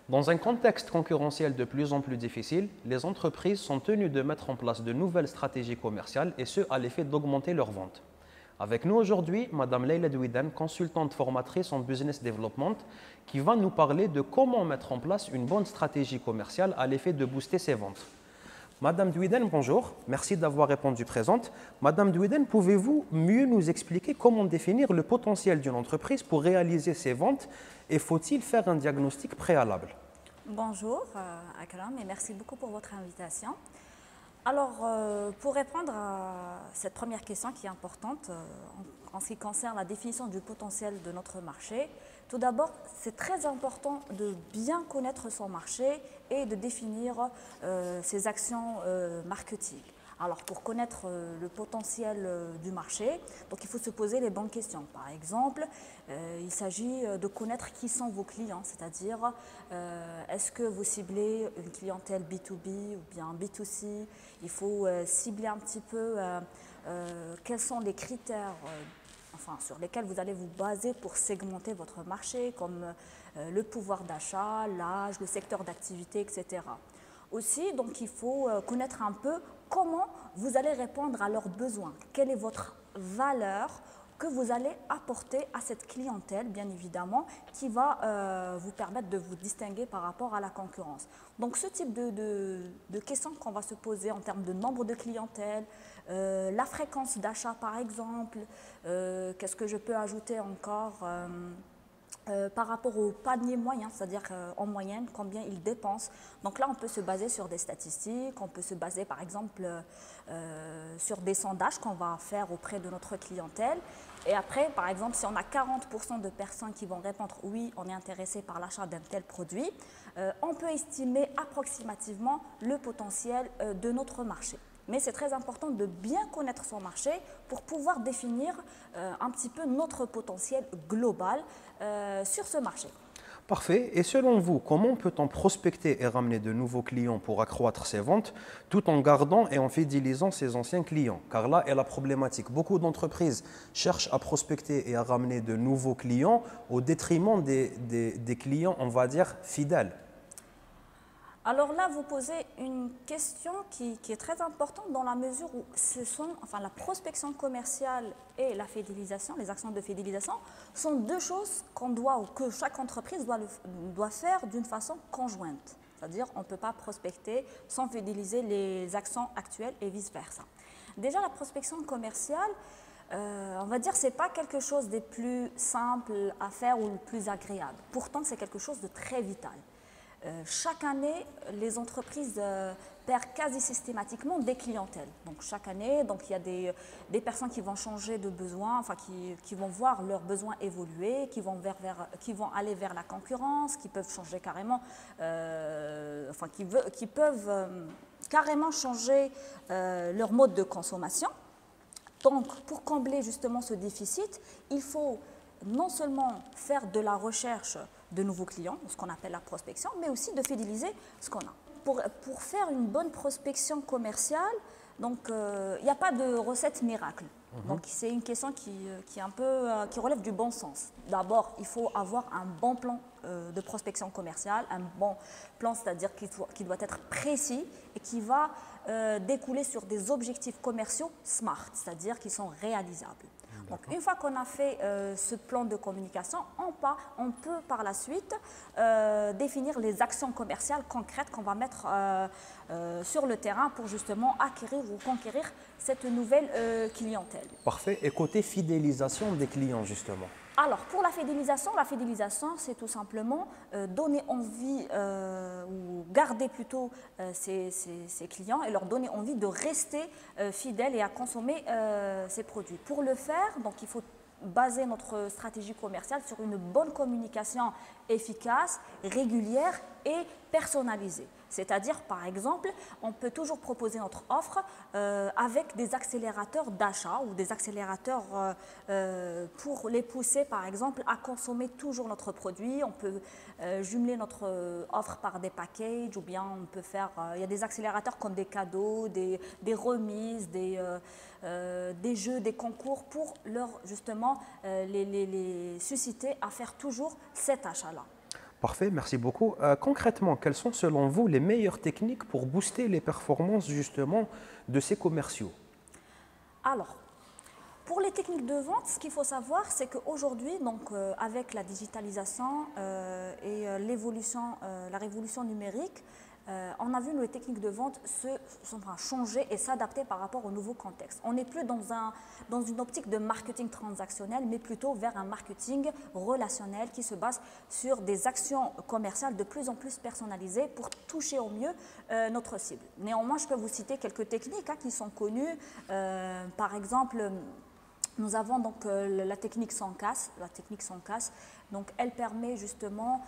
Dans un contexte concurrentiel de plus en plus difficile, les entreprises sont tenues de mettre en place de nouvelles stratégies commerciales et ce, à l'effet d'augmenter leurs ventes. Avec nous aujourd'hui, Madame Leila Douidan, consultante formatrice en business development, qui va nous parler de comment mettre en place une bonne stratégie commerciale à l'effet de booster ses ventes. Madame Douidan, bonjour. Merci d'avoir répondu présente. Madame Douidan, pouvez-vous mieux nous expliquer comment définir le potentiel d'une entreprise pour réaliser ses ventes et faut-il faire un diagnostic préalable? Bonjour Akram et merci beaucoup pour votre invitation. Alors, pour répondre à cette première question qui est importante en ce qui concerne la définition du potentiel de notre marché, tout d'abord, c'est très important de bien connaître son marché et de définir ses actions marketing. Alors, pour connaître le potentiel du marché, donc il faut se poser les bonnes questions. Par exemple, il s'agit de connaître qui sont vos clients, c'est-à-dire est-ce que vous ciblez une clientèle B2B ou bien B2C. Il faut cibler un petit peu quels sont les critères sur lesquels vous allez vous baser pour segmenter votre marché, comme le pouvoir d'achat, l'âge, le secteur d'activité, etc. Aussi, donc, il faut connaître un peu comment vous allez répondre à leurs besoins, quelle est votre valeur que vous allez apporter à cette clientèle, bien évidemment, qui va vous permettre de vous distinguer par rapport à la concurrence. Donc, ce type de questions qu'on va se poser en termes de nombre de clientèle, la fréquence d'achat par exemple, qu'est-ce que je peux ajouter encore par rapport au panier moyen, c'est-à-dire en moyenne, combien ils dépensent. Donc là, on peut se baser sur des statistiques, on peut se baser par exemple sur des sondages qu'on va faire auprès de notre clientèle. Et après, par exemple, si on a 40% de personnes qui vont répondre « oui, on est intéressé par l'achat d'un tel produit », on peut estimer approximativement le potentiel de notre marché. Mais c'est très important de bien connaître son marché pour pouvoir définir un petit peu notre potentiel global sur ce marché. Parfait. Et selon vous, comment peut-on prospecter et ramener de nouveaux clients pour accroître ses ventes tout en gardant et en fidélisant ses anciens clients? Car là est la problématique. Beaucoup d'entreprises cherchent à prospecter et à ramener de nouveaux clients au détriment des clients, on va dire, fidèles. Alors là, vous posez une question qui est très importante dans la mesure où la prospection commerciale et la fidélisation, les actions de fidélisation, sont deux choses ou que chaque entreprise doit faire d'une façon conjointe. C'est-à-dire qu'on ne peut pas prospecter sans fidéliser les actions actuelles et vice-versa. Déjà, la prospection commerciale, on va dire, ce n'est pas quelque chose des plus simples à faire ou le plus agréable. Pourtant, c'est quelque chose de très vital. Chaque année, les entreprises perdent quasi systématiquement des clientèles. Donc chaque année, il y a des personnes qui vont changer de besoin, qui vont voir leurs besoins évoluer, qui vont aller vers la concurrence, qui peuvent changer carrément, qui peuvent carrément changer leur mode de consommation. Donc, pour combler justement ce déficit, il faut non seulement faire de la recherche de nouveaux clients, ce qu'on appelle la prospection, mais aussi de fidéliser ce qu'on a. Pour faire une bonne prospection commerciale, il n'y a pas de recette miracle. Donc c'est une question qui relève du bon sens. D'abord, il faut avoir un bon plan de prospection commerciale, un bon plan, c'est-à-dire qui doit être précis et qui va découler sur des objectifs commerciaux SMART, c'est-à-dire qui sont réalisables. Donc, une fois qu'on a fait ce plan de communication, on peut par la suite définir les actions commerciales concrètes qu'on va mettre sur le terrain pour justement acquérir ou conquérir cette nouvelle clientèle. Parfait. Et côté fidélisation des clients, justement? Alors, pour la fidélisation, c'est tout simplement donner envie ou garder plutôt ces clients et leur donner envie de rester fidèles et à consommer ces produits. Pour le faire, donc, il faut baser notre stratégie commerciale sur une bonne communication efficace, régulière et personnalisée. C'est-à-dire, par exemple, on peut toujours proposer notre offre avec des accélérateurs d'achat ou des accélérateurs pour les pousser, par exemple, à consommer toujours notre produit. On peut jumeler notre offre par des packages ou bien on peut faire… il y a des accélérateurs comme des cadeaux, des remises, des jeux, des concours pour leur, justement, les susciter à faire toujours cet achat-là. Parfait, merci beaucoup. Concrètement, quelles sont selon vous les meilleures techniques pour booster les performances justement de ces commerciaux? Alors, pour les techniques de vente, ce qu'il faut savoir, c'est qu'aujourd'hui, avec la digitalisation la révolution numérique, on a vu les techniques de vente changer et s'adapter par rapport au nouveau contexte. On n'est plus dans une optique de marketing transactionnel, mais plutôt vers un marketing relationnel qui se base sur des actions commerciales de plus en plus personnalisées pour toucher au mieux notre cible. Néanmoins, je peux vous citer quelques techniques qui sont connues. Par exemple, nous avons donc la technique sans casse. La technique sans casse, donc elle permet justement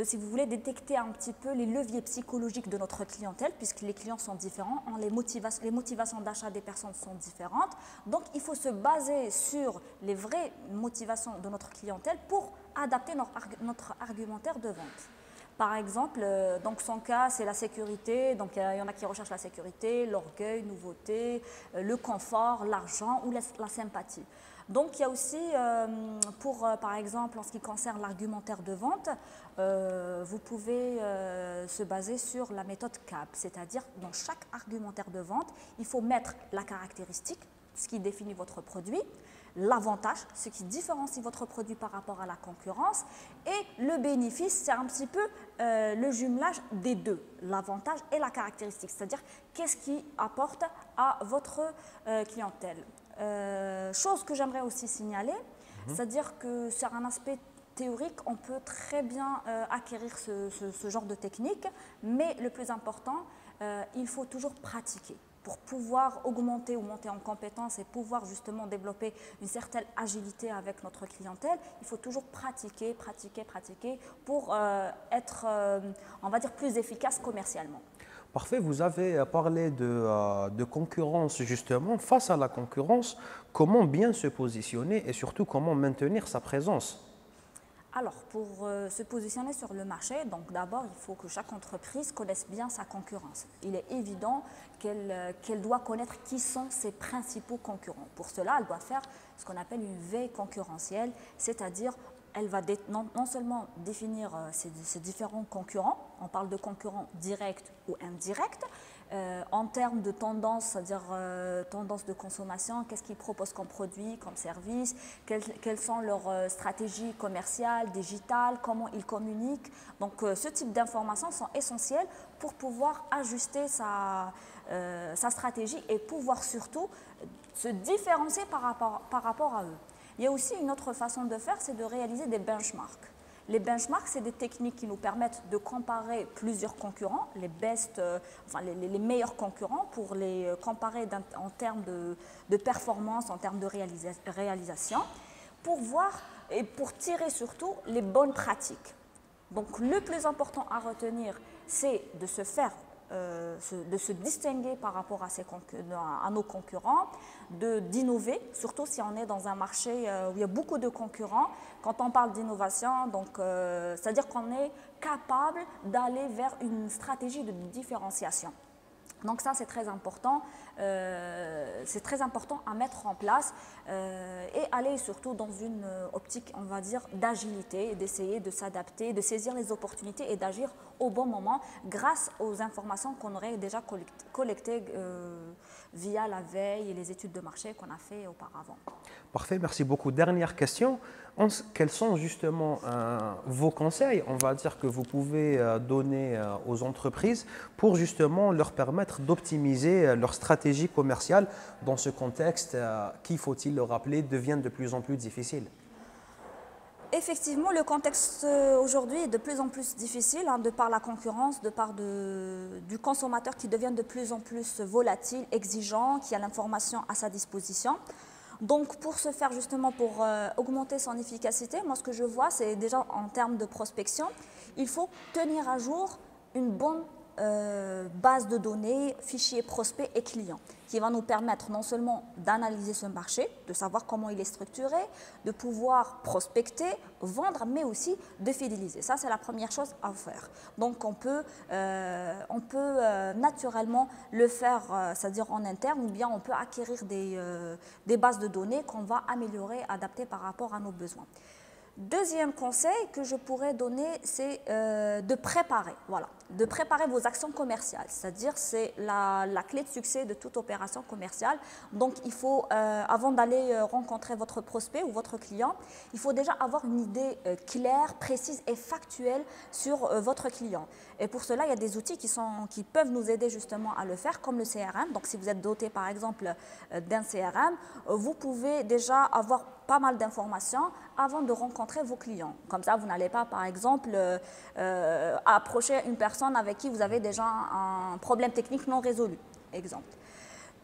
si vous voulez, détecter un petit peu les leviers psychologiques de notre clientèle, puisque les clients sont différents, les motivations d'achat des personnes sont différentes. Donc, il faut se baser sur les vraies motivations de notre clientèle pour adapter notre argumentaire de vente. Par exemple, donc son cas, c'est la sécurité. Donc, il y en a qui recherchent la sécurité, l'orgueil, nouveauté, le confort, l'argent ou la sympathie. Donc, il y a aussi, par exemple, en ce qui concerne l'argumentaire de vente, vous pouvez se baser sur la méthode CAP, c'est-à-dire dans chaque argumentaire de vente, il faut mettre la caractéristique, ce qui définit votre produit, l'avantage, ce qui différencie votre produit par rapport à la concurrence, et le bénéfice, c'est un petit peu le jumelage des deux, l'avantage et la caractéristique, c'est-à-dire qu'est-ce qui apporte à votre clientèle. Chose que j'aimerais aussi signaler, c'est-à-dire que sur un aspect théorique, on peut très bien acquérir ce genre de technique, mais le plus important, il faut toujours pratiquer. Pour pouvoir augmenter ou monter en compétence et pouvoir justement développer une certaine agilité avec notre clientèle, il faut toujours pratiquer pour être, on va dire, plus efficace commercialement. Parfait, vous avez parlé de concurrence justement. Face à la concurrence, comment bien se positionner et surtout comment maintenir sa présence? Alors, pour se positionner sur le marché, donc d'abord, il faut que chaque entreprise connaisse bien sa concurrence. Il est évident qu'elle doit connaître qui sont ses principaux concurrents. Pour cela, elle doit faire ce qu'on appelle une veille concurrentielle, c'est-à-dire elle va non seulement définir ses différents concurrents, on parle de concurrents directs ou indirects, en termes de tendance, c'est-à-dire tendance de consommation, qu'est-ce qu'ils proposent comme produit, comme service, quelles sont leurs stratégies commerciales, digitales, comment ils communiquent. Donc ce type d'informations sont essentielles pour pouvoir ajuster sa stratégie et pouvoir surtout se différencier par rapport à eux. Il y a aussi une autre façon de faire, c'est de réaliser des benchmarks. Les benchmarks, c'est des techniques qui nous permettent de comparer plusieurs concurrents, les meilleurs concurrents, pour les comparer en termes de performance, en termes de réalisation, pour voir et pour tirer surtout les bonnes pratiques. Donc le plus important à retenir, c'est de se distinguer par rapport à nos concurrents, d'innover, surtout si on est dans un marché où il y a beaucoup de concurrents. Quand on parle d'innovation, c'est-à-dire qu'on est capable d'aller vers une stratégie de différenciation. Donc ça, c'est très important à mettre en place et aller surtout dans une optique, on va dire, d'agilité, d'essayer de s'adapter, de saisir les opportunités et d'agir au bon moment grâce aux informations qu'on aurait déjà collectées via la veille et les études de marché qu'on a fait auparavant. Parfait, merci beaucoup. Dernière question. Quels sont justement vos conseils, on va dire, que vous pouvez donner aux entreprises pour justement leur permettre d'optimiser leur stratégie commerciale dans ce contexte qui, faut-il le rappeler, devient de plus en plus difficile? Effectivement, le contexte aujourd'hui est de plus en plus difficile, de par la concurrence, de par du consommateur qui devient de plus en plus volatile, exigeant, qui a l'information à sa disposition. Donc pour ce faire justement, pour augmenter son efficacité, moi ce que je vois, c'est déjà en termes de prospection, il faut tenir à jour une bonne base de données, fichiers prospects et clients, qui va nous permettre non seulement d'analyser ce marché, de savoir comment il est structuré, de pouvoir prospecter, vendre, mais aussi de fidéliser. Ça, c'est la première chose à faire. Donc, on peut naturellement le faire, c'est-à-dire en interne, ou bien on peut acquérir des bases de données qu'on va améliorer, adapter par rapport à nos besoins. Deuxième conseil que je pourrais donner, c'est de préparer, voilà, de préparer vos actions commerciales. C'est-à-dire, c'est la clé de succès de toute opération commerciale. Donc, il faut, avant d'aller rencontrer votre prospect ou votre client, il faut déjà avoir une idée claire, précise et factuelle sur votre client. Et pour cela, il y a des outils qui peuvent nous aider justement à le faire, comme le CRM. Donc, si vous êtes doté, par exemple, d'un CRM, vous pouvez déjà avoir pas mal d'informations avant de rencontrer vos clients. Comme ça, vous n'allez pas, par exemple, approcher une personne avec qui vous avez déjà un problème technique non résolu, exemple.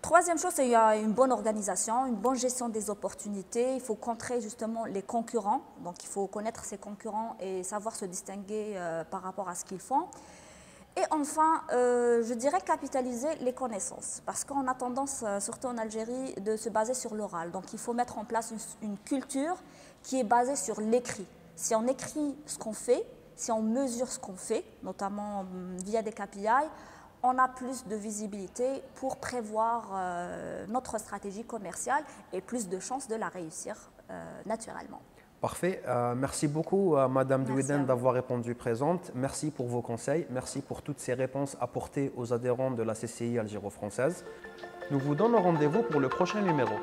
Troisième chose, c'est qu'il y a une bonne organisation, une bonne gestion des opportunités. Il faut contrer justement les concurrents. Donc, il faut connaître ses concurrents et savoir se distinguer par rapport à ce qu'ils font. Et enfin, je dirais capitaliser les connaissances, parce qu'on a tendance, surtout en Algérie, de se baser sur l'oral. Donc il faut mettre en place une culture qui est basée sur l'écrit. Si on écrit ce qu'on fait, si on mesure ce qu'on fait, notamment via des KPI, on a plus de visibilité pour prévoir notre stratégie commerciale et plus de chances de la réussir naturellement. Parfait. Merci beaucoup, Madame Douiden, d'avoir répondu présente. Merci pour vos conseils. Merci pour toutes ces réponses apportées aux adhérents de la CCI algéro-française. Nous vous donnons rendez-vous pour le prochain numéro.